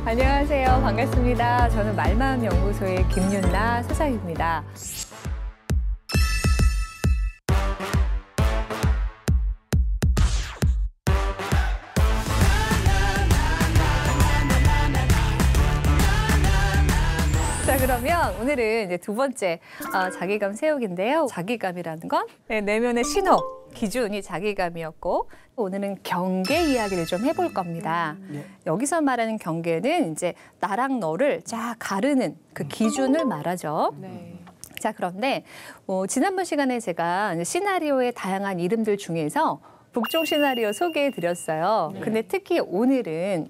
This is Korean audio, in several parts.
안녕하세요. 반갑습니다. 저는 말마음연구소의 김윤나 소장입니다. 자, 그러면 오늘은 이제 두 번째 자기감 세우기인데요. 자기감이라는 건 내면의 신호, 기준이 자기감이었고, 오늘은 경계 이야기를 좀 해볼 겁니다. 여기서 말하는 경계는 이제 나랑 너를 쫙 가르는 그 기준을 말하죠. 자, 그런데 지난번 시간에 제가 시나리오의 다양한 이름들 중에서 복종 시나리오 소개해 드렸어요. 근데 특히 오늘은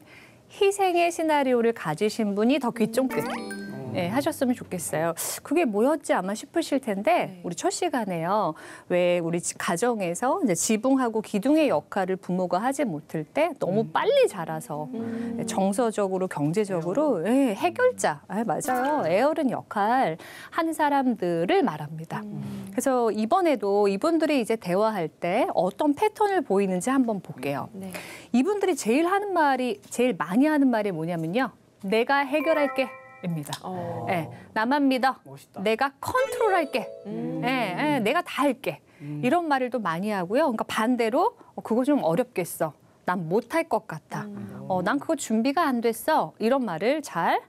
희생의 시나리오를 가지신 분이 더 귀 쫑긋 하셨으면 좋겠어요. 그게 뭐였지 아마 싶으실 텐데 우리 첫 시간에요. 왜 우리 가정에서 이제 지붕하고 기둥의 역할을 부모가 하지 못할 때 너무 빨리 자라서 정서적으로 경제적으로 해결자 맞아요. 에어른 역할 한 사람들을 말합니다. 그래서 이번에도 이분들이 이제 대화할 때 어떤 패턴을 보이는지 한번 볼게요. 이분들이 제일 많이 하는 말이 뭐냐면요. 내가 해결할게. 입니다. 나만 믿어. 멋있다. 내가 컨트롤할게. 내가 다 할게. 이런 말을 또 많이 하고요. 그러니까 반대로 그거 좀 어렵겠어. 난 못할 것 같아. 난 그거 준비가 안 됐어. 이런 말을 잘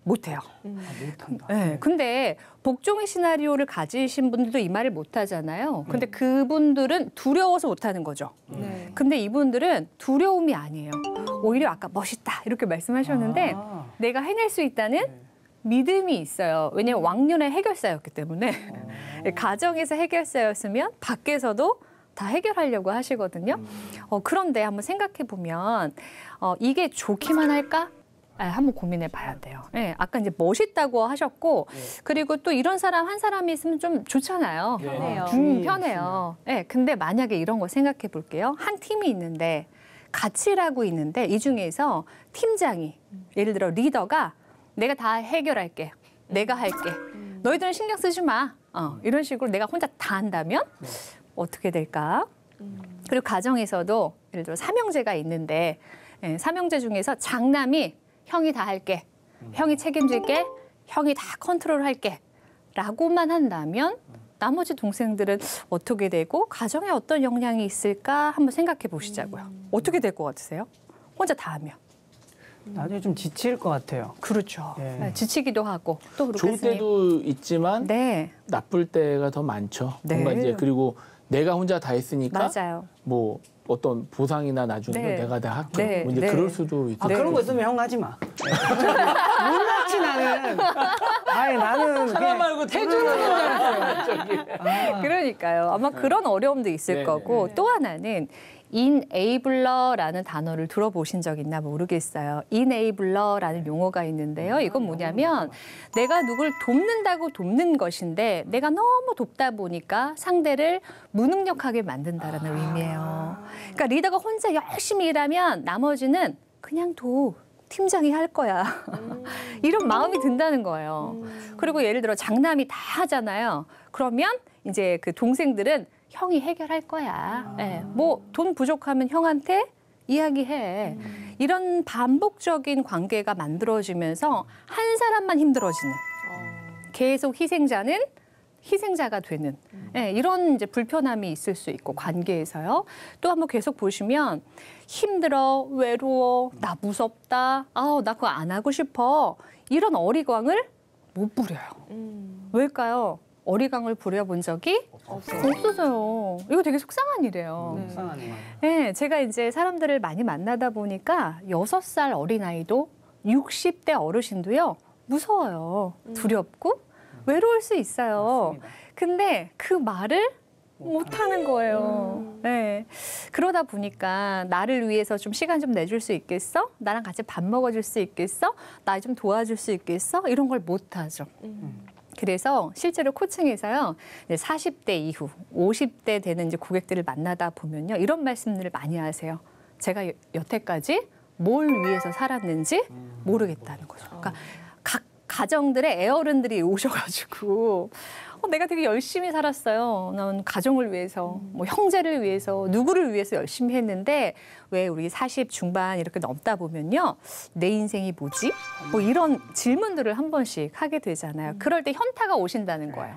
못해요. 못한다. 근데 복종의 시나리오를 가지신 분들도 이 말을 못하잖아요. 근데 그분들은 두려워서 못하는 거죠. 근데 이분들은 두려움이 아니에요. 오히려 아까 멋있다 이렇게 말씀하셨는데 내가 해낼 수 있다는 믿음이 있어요. 왜냐하면 왕년에 해결사였기 때문에 가정에서 해결사였으면 밖에서도 다 해결하려고 하시거든요. 그런데 한번 생각해 보면 이게 좋기만 할까? 한번 고민해 봐야 돼요. 아까 이제 멋있다고 하셨고, 그리고 또 이런 사람 한 사람이 있으면 좀 좋잖아요. 편해요. 근데 만약에 이런 거 생각해 볼게요. 한 팀이 있는데 같이 일하고 있는데 이 중에서 팀장이 예를 들어 리더가 내가 다 해결할게. 내가 할게. 너희들은 신경 쓰지 마. 이런 식으로 내가 혼자 다 한다면 어떻게 될까? 그리고 가정에서도 예를 들어 삼형제가 있는데 삼형제 중에서 장남이 형이 다 할게. 형이 책임질게. 형이 다 컨트롤할게. 라고만 한다면 나머지 동생들은 어떻게 되고 가정에 어떤 영향이 있을까 한번 생각해 보시자고요. 어떻게 될 것 같으세요? 혼자 다 하면. 나중에 좀 지칠 것 같아요. 그렇죠. 지치기도 하고 또 좋을 때도 있지만 네. 나쁠 때가 더 많죠. 네. 뭔가 이제 그리고 내가 혼자 다 했으니까 맞아요. 뭐 어떤 보상이나 나중에 내가 다 할게. 뭐 이제 그럴 수도 있죠. 그런 거 있으면 형 하지 마. 몰랐지 나는. 나는 하나 말고 태주는 줄 알았어요. 그러니까요. 아마 그런 어려움도 있을 거고 또 하나는 인에이블러라는 단어를 들어보신 적 있나 모르겠어요. 인에이블러라는 용어가 있는데요. 이건 뭐냐면 내가 누굴 돕는다고 돕는 것인데 내가 너무 돕다 보니까 상대를 무능력하게 만든다는 의미예요. 그러니까 리더가 혼자 열심히 일하면 나머지는 그냥 팀장이 할 거야. 이런 마음이 든다는 거예요. 그리고 예를 들어 장남이 다 하잖아요. 그러면 이제 그 동생들은 형이 해결할 거야. 뭐 돈 부족하면 형한테 이야기해. 이런 반복적인 관계가 만들어지면서 한 사람만 힘들어지는. 계속 희생자는 희생자가 되는 이런 이제 불편함이 있을 수 있고 관계에서요. 또 한번 계속 보시면 힘들어, 외로워, 나 무섭다, 나 그거 안 하고 싶어 이런 어리광을 못 부려요. 왜일까요? 어리광을 부려본 적이 없어서요. 이거 되게 속상한 일이에요. 속상하네요. 제가 이제 사람들을 많이 만나다 보니까 6살 어린아이도 60대 어르신도요. 무서워요. 두렵고 외로울 수 있어요. 맞습니다. 근데 그 말을 못하는 거예요. 그러다 보니까 나를 위해서 좀 시간 좀 내줄 수 있겠어? 나랑 같이 밥 먹어줄 수 있겠어? 나 좀 도와줄 수 있겠어? 이런 걸 못하죠. 그래서 실제로 코칭에서요, 40대 이후, 50대 되는 이제 고객들을 만나다 보면요, 이런 말씀들을 많이 하세요. 제가 여태까지 뭘 위해서 살았는지 모르겠다는 거죠. 그러니까 각 가정들의 애어른들이 오셔가지고 내가 되게 열심히 살았어요. 난 가정을 위해서, 뭐 형제를 위해서, 누구를 위해서 열심히 했는데 왜 우리 40 중반 이렇게 넘다 보면요. 내 인생이 뭐지? 뭐 이런 질문들을 한 번씩 하게 되잖아요. 그럴 때 현타가 오신다는 거예요.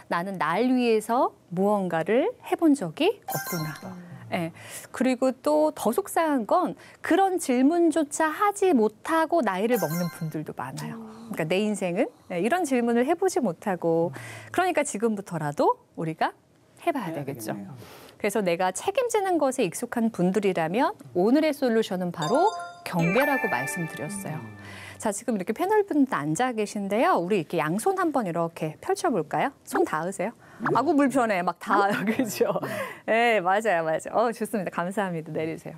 나는 날 위해서 무언가를 해본 적이 없구나. 네. 그리고 또 더 속상한 건 그런 질문조차 하지 못하고 나이를 먹는 분들도 많아요. 그러니까 내 인생은 이런 질문을 해보지 못하고 그러니까 지금부터라도 우리가 해봐야 되겠죠. 그래서 내가 책임지는 것에 익숙한 분들이라면 오늘의 솔루션은 바로 경계라고 말씀드렸어요. 자, 지금 이렇게 패널 분들 앉아 계신데요. 우리 이렇게 양손 한번 이렇게 펼쳐볼까요? 손 닿으세요? 아구 불편해. 막 다, 그죠? 네, 맞아요. 좋습니다. 감사합니다. 내리세요.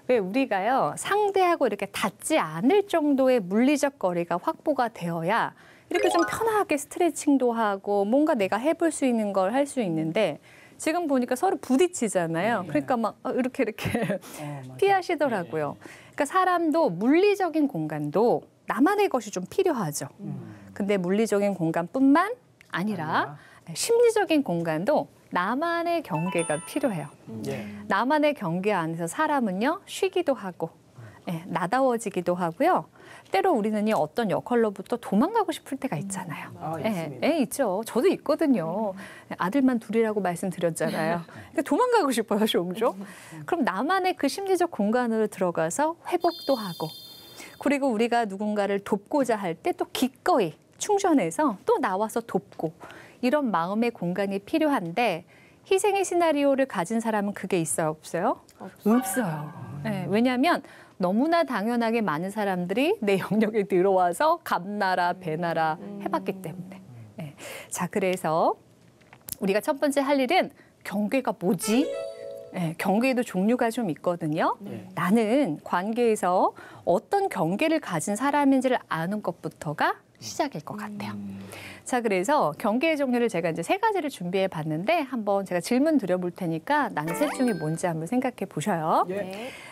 왜 우리가요, 상대하고 이렇게 닿지 않을 정도의 물리적 거리가 확보가 되어야 이렇게 좀 편하게 스트레칭도 하고 뭔가 내가 해볼 수 있는 걸 할 수 있는데 지금 보니까 서로 부딪히잖아요. 그러니까 막 이렇게 피하시더라고요. 그러니까 사람도 물리적인 공간도 나만의 것이 좀 필요하죠. 근데 물리적인 공간뿐만 아니라 심리적인 공간도 나만의 경계가 필요해요. 나만의 경계 안에서 사람은요, 쉬기도 하고, 나다워지기도 하고요. 때로 우리는요, 어떤 역할로부터 도망가고 싶을 때가 있잖아요. 있죠. 저도 있거든요. 아들만 둘이라고 말씀드렸잖아요. 그러니까 도망가고 싶어요, 종종. 그럼 나만의 그 심리적 공간으로 들어가서 회복도 하고, 그리고 우리가 누군가를 돕고자 할 때 또 기꺼이 충전해서 또 나와서 돕고, 이런 마음의 공간이 필요한데 희생의 시나리오를 가진 사람은 그게 있어요, 없어요? 없어요. 네, 왜냐하면 너무나 당연하게 많은 사람들이 내 영역에 들어와서 감나라 배나라 해봤기 때문에. 네. 자, 그래서 우리가 첫 번째 할 일은 경계가 뭐지? 네, 경계에도 종류가 좀 있거든요. 나는 관계에서 어떤 경계를 가진 사람인지를 아는 것부터가 시작일 것 같아요. 자, 그래서 경계의 종류를 제가 이제 3가지를 준비해 봤는데 한번 제가 질문 드려볼 테니까 나는 셋 중에 뭔지 한번 생각해 보셔요.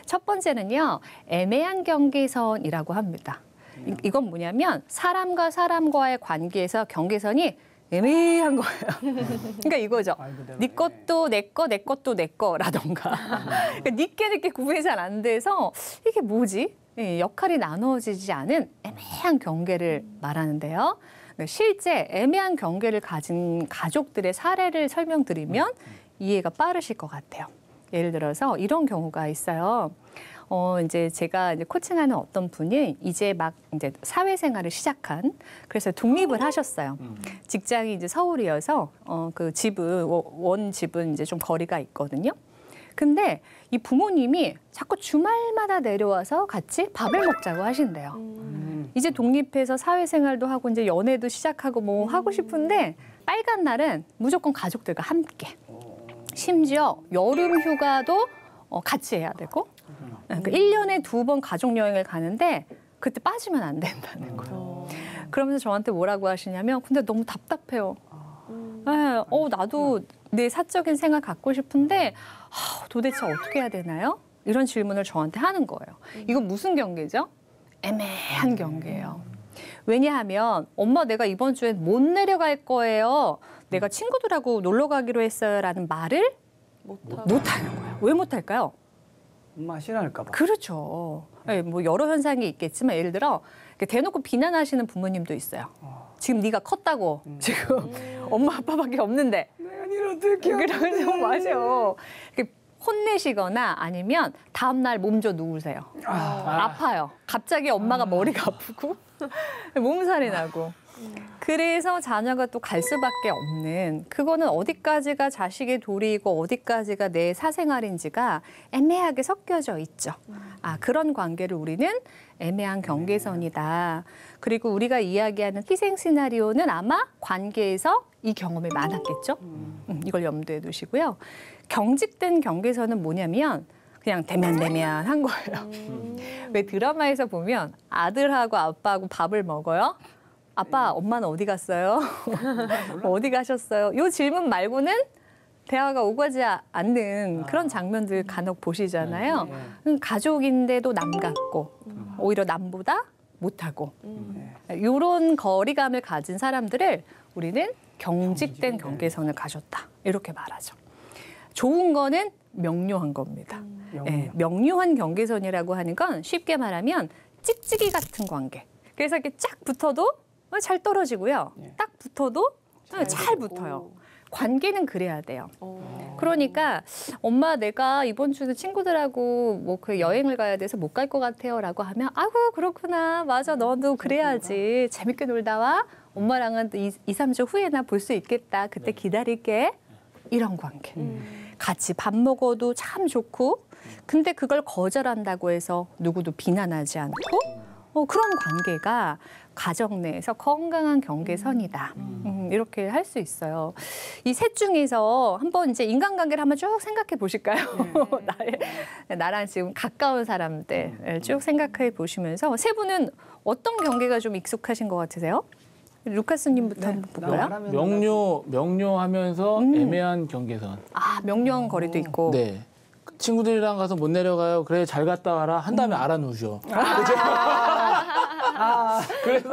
첫 번째는요, 애매한 경계선이라고 합니다. 이건 뭐냐면 사람과 사람과의 관계에서 경계선이 애매한 거예요. 그러니까 이거죠. 네 것도 내 거, 내 것도 내 거라던가. 그러니까 니께 구분이 잘 안 돼서 이게 뭐지? 역할이 나누어지지 않은 애매한 경계를 말하는데요. 실제 애매한 경계를 가진 가족들의 사례를 설명드리면 이해가 빠르실 것 같아요. 예를 들어서 이런 경우가 있어요. 이제 제가 이제 코칭하는 어떤 분이 이제 사회생활을 시작한, 그래서 독립을 하셨어요. 직장이 이제 서울이어서 그 집은 원 집은 이제 좀 거리가 있거든요. 근데 이 부모님이 자꾸 주말마다 내려와서 같이 밥을 먹자고 하신대요. 이제 독립해서 사회생활도 하고 이제 연애도 시작하고 뭐 하고 싶은데 빨간 날은 무조건 가족들과 함께. 심지어 여름 휴가도 같이 해야 되고, 그러니까 1년에 2번 가족여행을 가는데 그때 빠지면 안 된다는 거예요. 그러면서 저한테 뭐라고 하시냐면, 근데 너무 답답해요. 나도 내 사적인 생활 갖고 싶은데 도대체 어떻게 해야 되나요? 이런 질문을 저한테 하는 거예요. 이건 무슨 경계죠? 애매한 경계예요. 왜냐하면 엄마 내가 이번 주엔 못 내려갈 거예요. 내가 친구들하고 놀러 가기로 했어요. 라는 말을 못하는 거예요. 왜 못할까요? 엄마 싫어할까 봐. 그렇죠. 네, 뭐 여러 현상이 있겠지만 예를 들어 대놓고 비난하시는 부모님도 있어요. 지금 네가 컸다고 지금 엄마 아빠밖에 없는데 내가 니를 어떻게 그러죠. 맞아요. 혼내시거나 아니면 다음날 몸 좀 누우세요. 아파요. 갑자기 엄마가 머리가 아프고 몸살이 나고. 그래서 자녀가 또 갈 수밖에 없는, 그거는 어디까지가 자식의 도리이고 어디까지가 내 사생활인지가 애매하게 섞여져 있죠. 그런 관계를 우리는 애매한 경계선이다. 그리고 우리가 이야기하는 희생 시나리오는 아마 관계에서 이 경험이 많았겠죠. 이걸 염두에 두시고요. 경직된 경계선은 뭐냐면 그냥 대면한 거예요. 왜 드라마에서 보면 아들하고 아빠하고 밥을 먹어요? 아빠, 엄마는 어디 갔어요? 어디 가셨어요? 이 질문 말고는 대화가 오가지 않는 그런 장면들 간혹 보시잖아요. 가족인데도 남 같고 오히려 남보다 못하고 이런 거리감을 가진 사람들을 우리는 경직된 경계선을 가졌다. 이렇게 말하죠. 좋은 거는 명료한 겁니다. 네, 명료한 경계선이라고 하는 건 쉽게 말하면 찍찍이 같은 관계. 그래서 이렇게 쫙 붙어도 잘 떨어지고요. 딱 붙어도 잘 붙어요. 관계는 그래야 돼요. 그러니까 엄마 내가 이번 주는 친구들하고 뭐 그 여행을 가야 돼서 못 갈 것 같아요라고 하면 아이고 그렇구나. 맞아. 너도 그래야지. 재밌게 놀다 와. 엄마랑은 또 2-3주 후에나 볼 수 있겠다. 그때 기다릴게. 이런 관계. 같이 밥 먹어도 참 좋고 근데 그걸 거절한다고 해서 누구도 비난하지 않고 그런 관계가 가정 내에서 건강한 경계선이다. 이렇게 할 수 있어요. 이 셋 중에서 한번 이제 인간관계를 한번 쭉 생각해 보실까요? 나랑 지금 가까운 사람들 쭉 생각해 보시면서 세 분은 어떤 경계가 좀 익숙하신 것 같으세요? 루카스님부터 한번 볼까요? 명료하면서 애매한 경계선. 아, 명료한 거리도 있고. 네. 친구들이랑 가서 못 내려가요. 그래 잘 갔다 와라. 한 다음에 알아놓으셔. 그죠? 그래서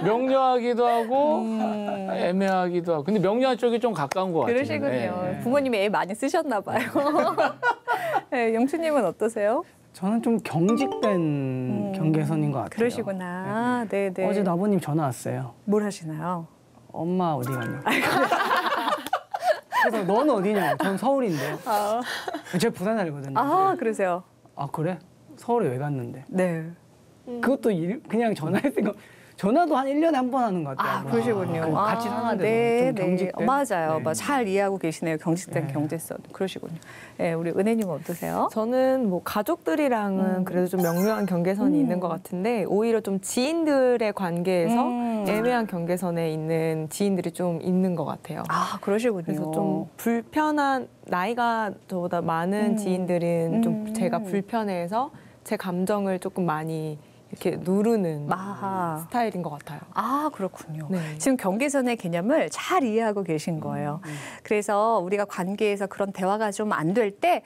명료하기도 하고 애매하기도 하고. 근데 명료한 쪽이 좀 가까운 것 같아요. 그러시군요. 네. 부모님이 애 많이 쓰셨나 봐요. 네, 영수님은 어떠세요? 저는 좀 경직된 경계선인 것 같아요. 그러시구나. 네, 네. 어제 아버님 전화 왔어요. 뭘 하시나요? 엄마 어디 가냐고. 그래서 너는 어디냐고. 전 서울인데. 제가 부산 살거든요. 아, 그러세요? 아 그래? 서울에 왜 갔는데? 네. 그것도 그냥 전화했으니까 전화도 한 1년에 한 번 하는 것 같아요. 아, 그러시군요. 같이 사는데도 네, 좀 경직된. 맞아요. 네. 잘 이해하고 계시네요. 경직된 경제선. 그러시군요. 네, 우리 은혜님은 어떠세요? 저는 뭐 가족들이랑은 그래도 좀 명료한 경계선이 있는 것 같은데 오히려 좀 지인들의 관계에서 애매한 경계선에 있는 지인들이 좀 있는 것 같아요. 아, 그러시군요. 그래서 좀 불편한 나이가 저보다 많은 지인들은 좀 제가 불편해서 제 감정을 조금 많이 이렇게 누르는 아하. 스타일인 것 같아요. 아, 그렇군요. 네. 지금 경계선의 개념을 잘 이해하고 계신 거예요. 그래서 우리가 관계에서 그런 대화가 좀 안 될 때,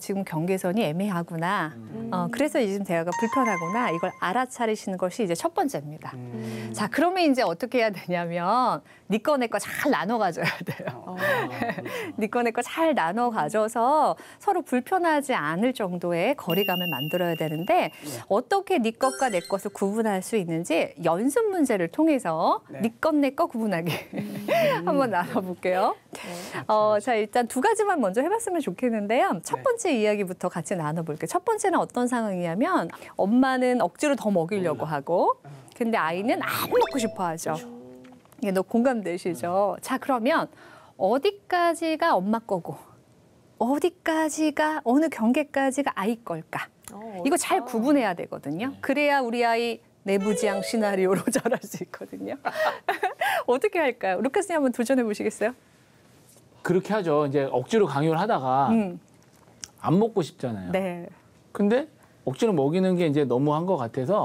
지금 경계선이 애매하구나. 그래서 지금 대화가 불편하구나. 이걸 알아차리시는 것이 이제 첫 번째입니다. 자, 그러면 이제 어떻게 해야 되냐면, 네 거 내 거 잘 나눠 가져야 돼요. 네 거 내 거 잘 나눠 가져서 서로 불편하지 않을 정도의 거리감을 만들어야 되는데, 어떻게 네 것과 내 것을 구분할 수 있는지 연습 문제를 통해서 네 것 내 거 구분하기 한번 나눠볼게요. 자, 일단 두 가지만 먼저 해봤으면 좋겠는데요. 첫 번째 이야기부터 같이 나눠볼게요. 첫 번째는 어떤 상황이냐면 엄마는 억지로 더 먹이려고 하고 근데 아이는 안 먹고 싶어 하죠. 이게 너 공감되시죠? 자, 그러면 어디까지가 엄마 거고 어디까지가 어느 경계까지가 아이 걸까? 이거 잘 구분해야 되거든요. 그래야 우리 아이 내부지향 시나리오로 자랄 수 있거든요. 어떻게 할까요? 루카스님 한번 도전해 보시겠어요? 그렇게 하죠. 이제 억지로 강요를 하다가 안 먹고 싶잖아요. 네. 근데 억지로 먹이는 게 이제 너무한 것 같아서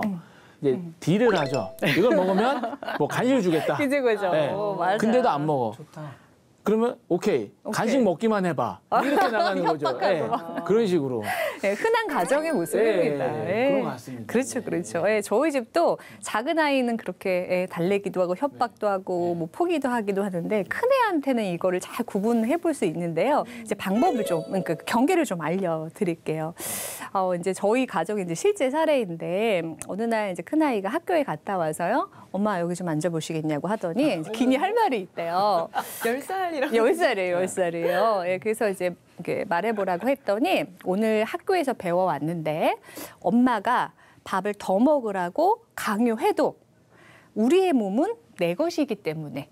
이제 딜을 하죠. 이걸 먹으면 뭐 간식을 주겠다. 그죠, 그죠. 네. 맞아요. 근데도 안 먹어. 좋다. 그러면 오케이. 간식 먹기만 해봐. 이렇게 나가는 거죠. 네. 그런 식으로. 네, 흔한 가정의 모습입니다. 네, 그런 것 같습니다. 그렇죠, 그렇죠. 네, 저희 집도 작은 아이는 그렇게 달래기도 하고 협박도 하고 뭐 포기도 하기도 하는데 큰 애한테는 이거를 잘 구분해 볼 수 있는데요. 이제 방법을 좀, 그러니까 경계를 좀 알려드릴게요. 이제 저희 가정의 이제 실제 사례인데 어느 날 이제 큰 아이가 학교에 갔다 와서요. 엄마 여기 좀 앉아보시겠냐고 하더니 이제 기니 할 말이 있대요. 10살이라고. 10살이에요, 10살이에요. 예, 그래서 이제 이렇게 말해보라고 했더니 오늘 학교에서 배워왔는데 엄마가 밥을 더 먹으라고 강요해도 우리의 몸은 내 것이기 때문에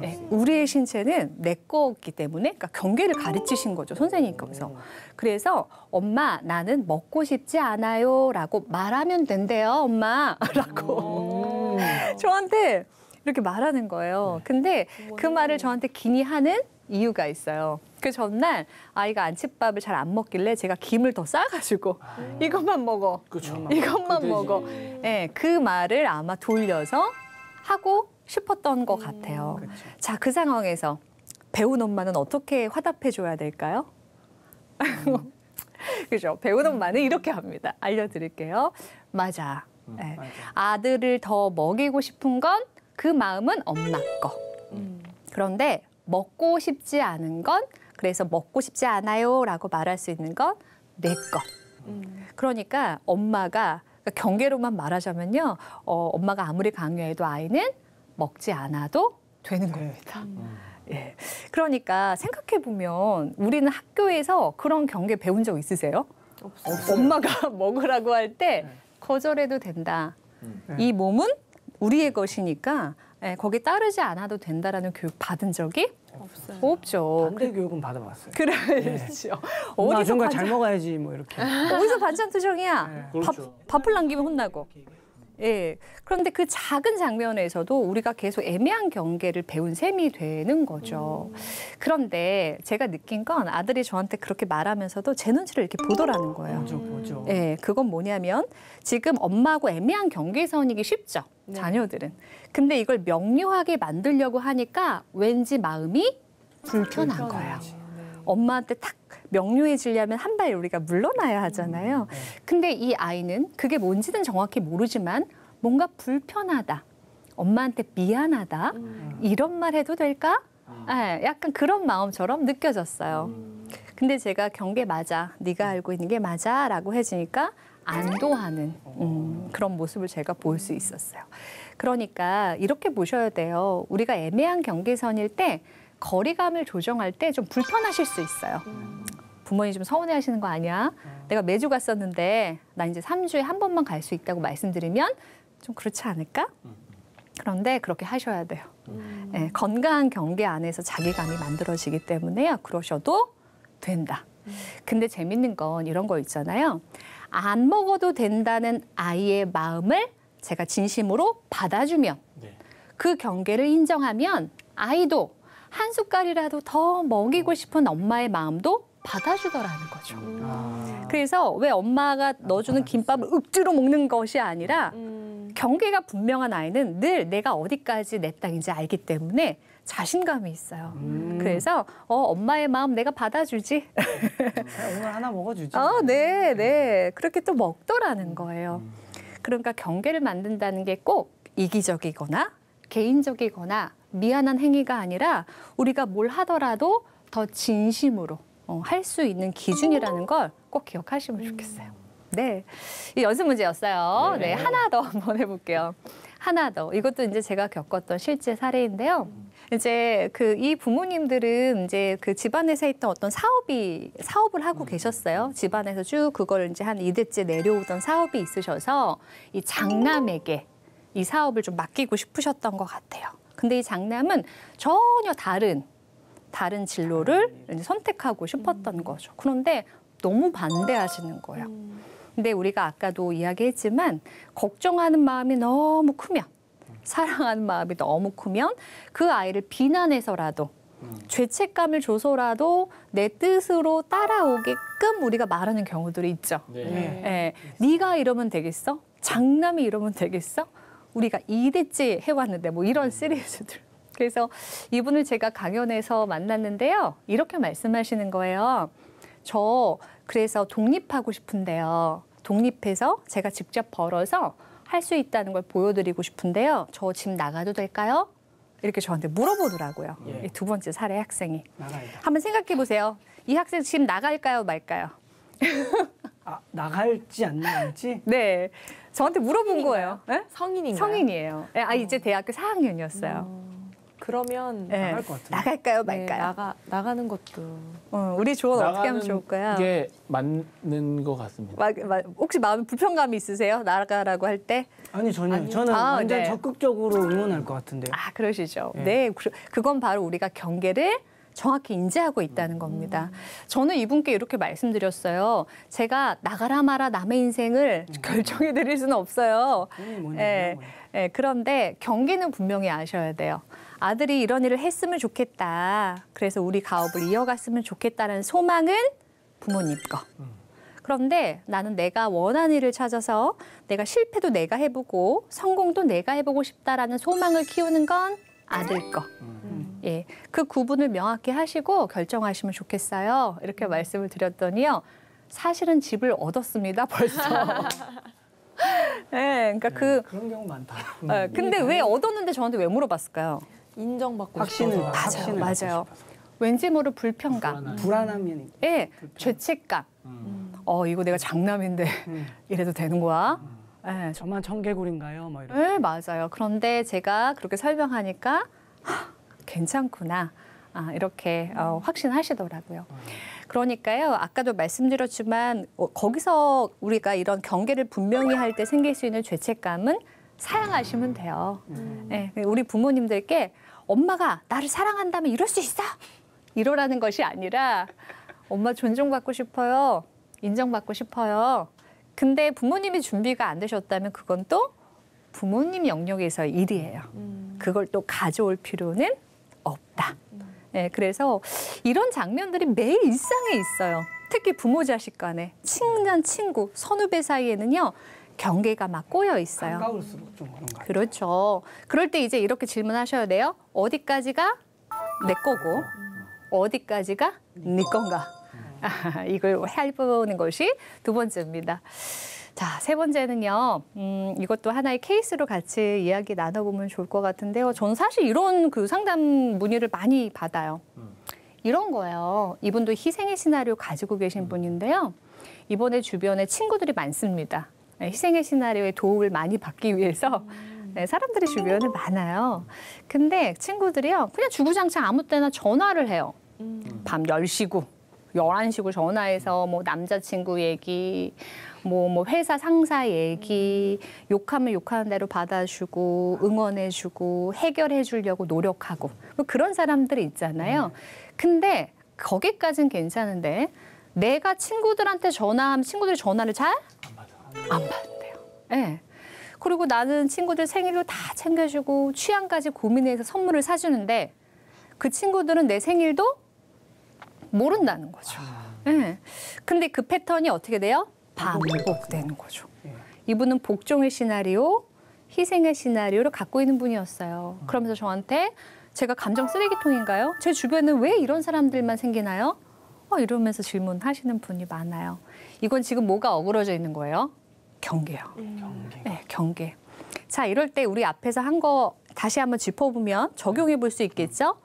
네, 우리의 신체는 내 거기 때문에 그러니까 경계를 가르치신 거죠, 선생님께서. 그래서 엄마 나는 먹고 싶지 않아요 라고 말하면 된대요, 엄마 라고 저한테 이렇게 말하는 거예요. 근데 그 말을 저한테 기니 하는 이유가 있어요. 그 전날 아이가 안칫밥을 잘 안 먹길래 제가 김을 더 싸가지고 이것만 먹어. 그렇죠. 이것만 먹어. 네, 그 말을 아마 돌려서 하고 싶었던 것 같아요. 자, 그 상황에서 배운 엄마는 어떻게 화답해줘야 될까요? 그죠? 배운 엄마는 이렇게 합니다. 알려드릴게요. 맞아. 네. 아들을 더 먹이고 싶은 건 그 마음은 엄마 거. 그런데 먹고 싶지 않은 건 그래서 먹고 싶지 않아요라고 말할 수 있는 건 내 것. 그러니까 엄마가 그러니까 경계로만 말하자면요. 엄마가 아무리 강요해도 아이는 먹지 않아도 되는 겁니다. 예. 그러니까 생각해 보면 우리는 학교에서 그런 경계 배운 적 있으세요? 없어요. 엄마가 먹으라고 할 때 거절해도 된다. 이 몸은 우리의 것이니까 거기 따르지 않아도 된다라는 교육 받은 적이 없어요. 없죠. 반대 교육은 받아봤어요. 그렇죠. 엄마 어디서 준 거 잘 반찬, 먹어야지 뭐 이렇게. 어디서 반찬 투정이야? 네. 그렇죠. 밥을 남기면 혼나고. 예. 그런데 그 작은 장면에서도 우리가 계속 애매한 경계를 배운 셈이 되는 거죠. 그런데 제가 느낀 건 아들이 저한테 그렇게 말하면서도 제 눈치를 이렇게 보더라는 거예요. 보죠. 예, 그건 뭐냐면 지금 엄마하고 애매한 경계선이기 쉽죠. 네. 자녀들은. 근데 이걸 명료하게 만들려고 하니까 왠지 마음이 불편한 거예요. 엄마한테 탁 명료해지려면 한 발 우리가 물러나야 하잖아요. 근데 이 아이는 그게 뭔지는 정확히 모르지만 뭔가 불편하다. 엄마한테 미안하다. 이런 말 해도 될까? 약간 그런 마음처럼 느껴졌어요. 근데 제가 경계 맞아. 네가 알고 있는 게 맞아. 라고 해주니까 안도하는 그런 모습을 제가 볼 수 있었어요. 그러니까 이렇게 보셔야 돼요. 우리가 애매한 경계선일 때 거리감을 조정할 때 좀 불편하실 수 있어요. 부모님 좀 서운해하시는 거 아니야? 내가 매주 갔었는데 나 이제 3주에 한 번만 갈 수 있다고 말씀드리면 좀 그렇지 않을까? 그런데 그렇게 하셔야 돼요. 네, 건강한 경계 안에서 자기감이 만들어지기 때문에요. 그러셔도 된다. 근데 재밌는 건 이런 거 있잖아요. 안 먹어도 된다는 아이의 마음을 제가 진심으로 받아주면 네. 그 경계를 인정하면 아이도 한 숟갈이라도 더 먹이고 싶은 엄마의 마음도 받아주더라는 거죠. 그래서 왜 엄마가 넣어주는 김밥을 억지로 먹는 것이 아니라 경계가 분명한 아이는 늘 내가 어디까지 내 땅인지 알기 때문에 자신감이 있어요. 그래서 엄마의 마음 내가 받아주지. 오늘 하나 먹어주지. 네. 그렇게 또 먹더라는 거예요. 그러니까 경계를 만든다는 게 꼭 이기적이거나 개인적이거나 미안한 행위가 아니라 우리가 뭘 하더라도 더 진심으로 할 수 있는 기준이라는 걸 꼭 기억하시면 좋겠어요. 네, 이 연습 문제였어요. 네, 하나 더 한번 해볼게요. 하나 더. 이것도 이제 제가 겪었던 실제 사례인데요. 이제 이 부모님들은 이제 그 집안에서 있던 어떤 사업을 하고 계셨어요. 집안에서 쭉 그걸 이제 한 2대째 내려오던 사업이 있으셔서 이 장남에게 이 사업을 좀 맡기고 싶으셨던 것 같아요. 근데 이 장남은 전혀 다른 진로를 이제 선택하고 싶었던 거죠. 그런데 너무 반대하시는 거예요. 근데 우리가 아까도 이야기했지만 걱정하는 마음이 너무 크면 사랑하는 마음이 너무 크면 그 아이를 비난해서라도 죄책감을 줘서라도 내 뜻으로 따라오게끔 우리가 말하는 경우들이 있죠. 네. 네가 이러면 되겠어? 장남이 이러면 되겠어? 우리가 2대째 해왔는데 뭐 이런 시리즈들. 그래서 이분을 제가 강연에서 만났는데요. 이렇게 말씀하시는 거예요. 저 그래서 독립하고 싶은데요. 독립해서 제가 직접 벌어서 할 수 있다는 걸 보여드리고 싶은데요. 저 집 나가도 될까요? 이렇게 저한테 물어보더라고요. 이 두 번째 사례 학생이. 나가야다. 한번 생각해 보세요. 이 학생 집 나갈까요, 말까요? 나갈지 안 나갈지? 네. 저한테 물어본 거예요. 네? 성인인가요? 성인이에요. 이제 대학교 4학년이었어요. 그러면 나갈 것 같은데. 나갈까요, 네, 말까요? 나가는 것도 우리 조언 어떻게 하면 나가는 좋을까요? 게 맞는 것 같습니다. 혹시 마음에 불편감이 있으세요? 나가라고 할 때? 아니 전혀. 저는 완전 네. 적극적으로 응원할 것 같은데요. 그러시죠. 네. 네, 그건 바로 우리가 경계를 정확히 인지하고 있다는 겁니다. 저는 이분께 이렇게 말씀드렸어요. 제가 나가라 마라 남의 인생을 결정해 드릴 수는 없어요. 그런데 경계는 분명히 아셔야 돼요. 아들이 이런 일을 했으면 좋겠다. 그래서 우리 가업을 이어갔으면 좋겠다는 소망은 부모님 거. 그런데 나는 내가 원하는 일을 찾아서 내가 실패도 내가 해보고 성공도 내가 해보고 싶다라는 소망을 키우는 건 아들 거. 예, 그 구분을 명확히 하시고 결정하시면 좋겠어요. 이렇게 말씀을 드렸더니요. 사실은 집을 얻었습니다, 벌써. 네, 그러니까 그런 경우 많다. 근데 왜 얻었는데 저한테 왜 물어봤을까요? 인정받고 확신을 싶어서. 확신을 맞아요. 갖고 싶어서. 왠지 모를 불편감, 불안함이 예, 죄책감. 이거 내가 장남인데 이래도 되는 거야? 예, 저만 청개구리인가요? 뭐 이런. 네, 맞아요. 그런데 제가 그렇게 설명하니까 괜찮구나. 이렇게 확신하시더라고요. 그러니까요, 아까도 말씀드렸지만 거기서 우리가 이런 경계를 분명히 할 때 생길 수 있는 죄책감은 사양하시면 돼요. 네, 우리 부모님들께 엄마가 나를 사랑한다면 이럴 수 있어! 이러라는 것이 아니라 엄마 존중받고 싶어요. 인정받고 싶어요. 근데 부모님이 준비가 안 되셨다면 그건 또 부모님 영역에서의 일이에요. 그걸 또 가져올 필요는 없다. 네, 그래서 이런 장면들이 매일 일상에 있어요. 특히 부모 자식 간에, 친한 친구, 선후배 사이에는요. 경계가 막 꼬여 있어요. 가까울수록 좀 그런 것 같아요. 그렇죠. 그럴 때 이제 이렇게 질문하셔야 돼요. 어디까지가 내 거고 어디까지가 네 건가. 이걸 해보는 것이 두 번째입니다. 자, 세 번째는요. 이것도 하나의 케이스로 같이 이야기 나눠보면 좋을 것 같은데요. 저는 사실 이런 그 상담 문의를 많이 받아요. 이런 거예요. 이분도 희생의 시나리오 가지고 계신 분인데요. 이번에 주변에 친구들이 많습니다. 희생의 시나리오에 도움을 많이 받기 위해서 사람들이 주변에 많아요. 근데 친구들이요. 그냥 주구장창 아무 때나 전화를 해요. 밤 10시고 11시고 전화해서 뭐 남자친구 얘기, 뭐 회사 상사 얘기, 욕하면 욕하는 대로 받아주고 응원해주고 해결해주려고 노력하고 뭐 그런 사람들이 있잖아요. 근데 거기까지는 괜찮은데 내가 친구들한테 전화하면 친구들이 전화를 잘 안 받는데요. 네. 그리고 나는 친구들 생일로 다 챙겨주고 취향까지 고민해서 선물을 사주는데 그 친구들은 내 생일도 모른다는 거죠. 네. 근데 그 패턴이 어떻게 돼요? 반복되는 거죠. 이분은 복종의 시나리오, 희생의 시나리오를 갖고 있는 분이었어요. 그러면서 저한테 제가 감정 쓰레기통인가요? 제 주변에 왜 이런 사람들만 생기나요? 이러면서 질문하시는 분이 많아요. 이건 지금 뭐가 어그러져 있는 거예요? 경계요. 경계. 네, 경계. 자, 이럴 때 우리 앞에서 한 거 다시 한번 짚어보면 적용해 볼 수 있겠죠?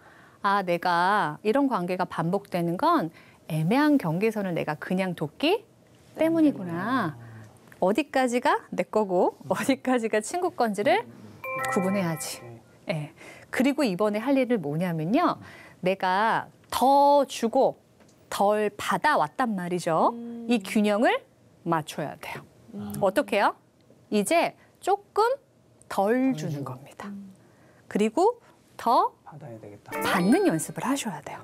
내가 이런 관계가 반복되는 건 애매한 경계선을 내가 그냥 뒀기 때문이구나. 어디까지가 내 거고 어디까지가 친구 건지를 구분해야지. 네. 그리고 이번에 할 일은 뭐냐면요. 내가 더 주고 덜 받아왔단 말이죠. 이 균형을 맞춰야 돼요. 어떻게 해요? 이제 조금 덜 주는 겁니다. 그리고 더 받아야 되겠다. 받는 연습을 하셔야 돼요.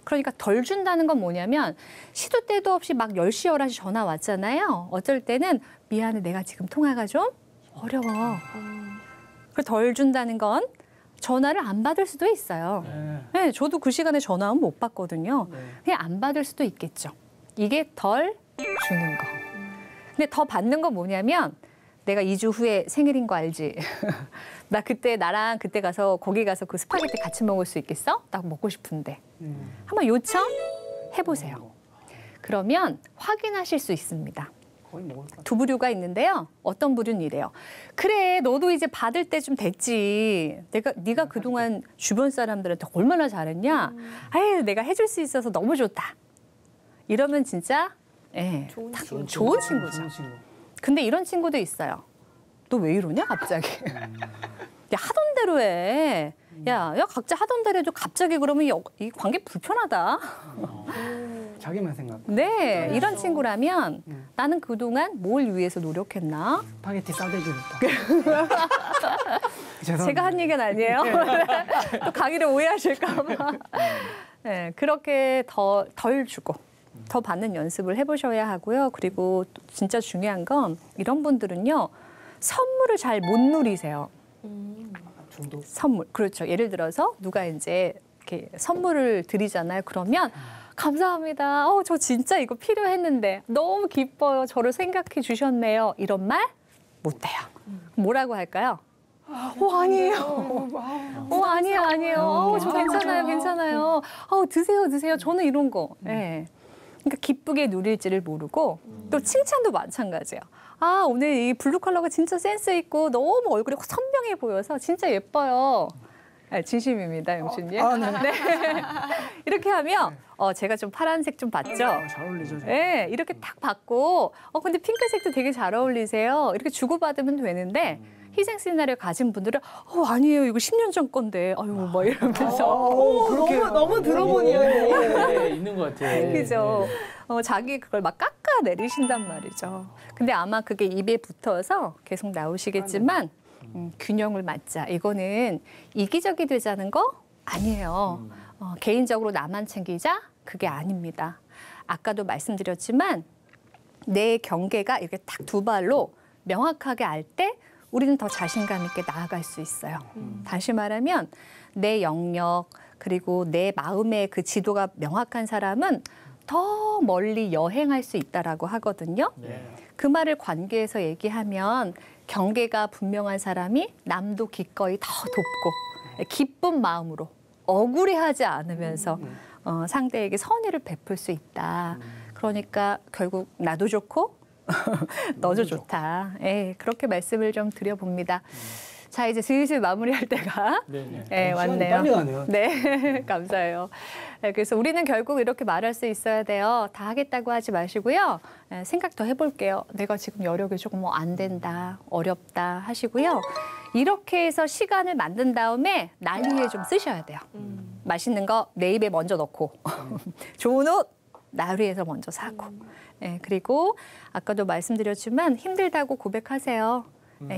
그러니까 덜 준다는 건 뭐냐면 시도 때도 없이 막 10시, 11시 전화 왔잖아요. 어쩔 때는 미안해, 내가 지금 통화가 좀 어려워. 덜 준다는 건 전화를 안 받을 수도 있어요. 네, 저도 그 시간에 전화하면 못 받거든요. 그냥 안 받을 수도 있겠죠. 이게 덜 주는 거. 근데 더 받는 건 뭐냐면 내가 2주 후에 생일인 거 알지? 나 그때 나랑 그때 가서 거기 가서 그 스파게티 같이 먹을 수 있겠어? 나 먹고 싶은데. 한번 요청해보세요. 그러면 확인하실 수 있습니다. 거의 먹을 것 같아요. 두 부류가 있는데요. 어떤 부류는 이래요. 그래, 너도 이제 받을 때 좀 됐지. 네가 그동안 주변 사람들한테 얼마나 잘했냐. 아유, 내가 해줄 수 있어서 너무 좋다. 이러면 진짜 좋은 친구죠. 좋은 친구. 근데 이런 친구도 있어요. 너 왜 이러냐 갑자기. 야, 하던 대로 해. 야, 각자 하던 대로 해도 갑자기 그러면 이 관계 불편하다. 자기만 생각. 네, 이런 친구라면 나는 그동안 뭘 위해서 노력했나? 스파게티 싸대기를 제가 한 얘기는 아니에요. 또 강의를 오해하실까 봐. 네, 그렇게 덜 주고 더 받는 연습을 해보셔야 하고요. 그리고 또 진짜 중요한 건 이런 분들은요. 선물을 잘 못 누리세요. 중독. 선물. 그렇죠. 예를 들어서 누가 이제 이렇게 선물을 드리잖아요. 그러면 감사합니다. 저 진짜 이거 필요했는데 너무 기뻐요. 저를 생각해 주셨네요. 이런 말 못해요. 뭐라고 할까요? 아니에요. 아니에요. 저 괜찮아요. 드세요. 저는 이런 거. 네. 그러니까 기쁘게 누릴지를 모르고 또 칭찬도 마찬가지예요. 오늘 이 블루 컬러가 진짜 센스 있고 너무 얼굴이 선명해 보여서 진짜 예뻐요. 진심입니다, 영춘님. 네. 이렇게 하면 제가 좀 파란색 좀 봤죠? 잘 어울리죠. 네, 이렇게 딱 받고 근데 핑크색도 되게 잘 어울리세요. 이렇게 주고받으면 되는데 희생 시나리오 가진 분들은 아니에요, 이거 10년 전 건데 아유 뭐 이러면서 그렇게 너무 들어보니 네, 있는 것 같아요. 그죠? 자기 그걸 막 깎아 내리신단 말이죠. 근데 아마 그게 입에 붙어서 계속 나오시겠지만 균형을 맞자. 이거는 이기적이 되자는 거 아니에요. 개인적으로 나만 챙기자? 그게 아닙니다. 아까도 말씀드렸지만 내 경계가 이렇게 딱 두 발로 명확하게 알 때 우리는 더 자신감 있게 나아갈 수 있어요. 다시 말하면 내 영역 그리고 내 마음의 그 지도가 명확한 사람은 더 멀리 여행할 수 있다라고 하거든요. 네. 그 말을 관계에서 얘기하면 경계가 분명한 사람이 남도 기꺼이 더 돕고 기쁜 마음으로 억울해하지 않으면서 상대에게 선의를 베풀 수 있다. 그러니까 결국 나도 좋고 너도 좋다. 예, 그렇게 말씀을 좀 드려봅니다. 자, 이제 슬슬 마무리할 때가 왔네요. 빨리 가네요. 네, 감사해요. 네, 그래서 우리는 결국 이렇게 말할 수 있어야 돼요. 다 하겠다고 하지 마시고요. 생각 더 해볼게요. 내가 지금 여력이 조금 안 된다, 어렵다 하시고요. 이렇게 해서 시간을 만든 다음에 날 위해 좀 쓰셔야 돼요. 맛있는 거 내 입에 먼저 넣고 좋은 옷 날 위해서 먼저 사고 그리고 아까도 말씀드렸지만 힘들다고 고백하세요.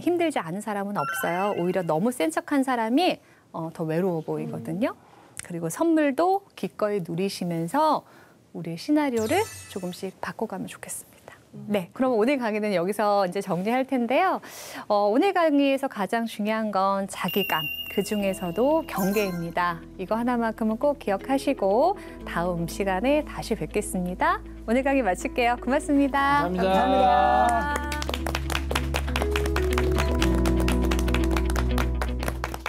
힘들지 않은 사람은 없어요. 오히려 너무 센 척한 사람이 더 외로워 보이거든요. 그리고 선물도 기꺼이 누리시면서 우리의 시나리오를 조금씩 바꿔가면 좋겠습니다. 네, 그럼 오늘 강의는 여기서 이제 정리할 텐데요. 오늘 강의에서 가장 중요한 건 자기감, 그 중에서도 경계입니다. 이거 하나만큼은 꼭 기억하시고 다음 시간에 다시 뵙겠습니다. 오늘 강의 마칠게요. 고맙습니다. 감사합니다. 감사합니다.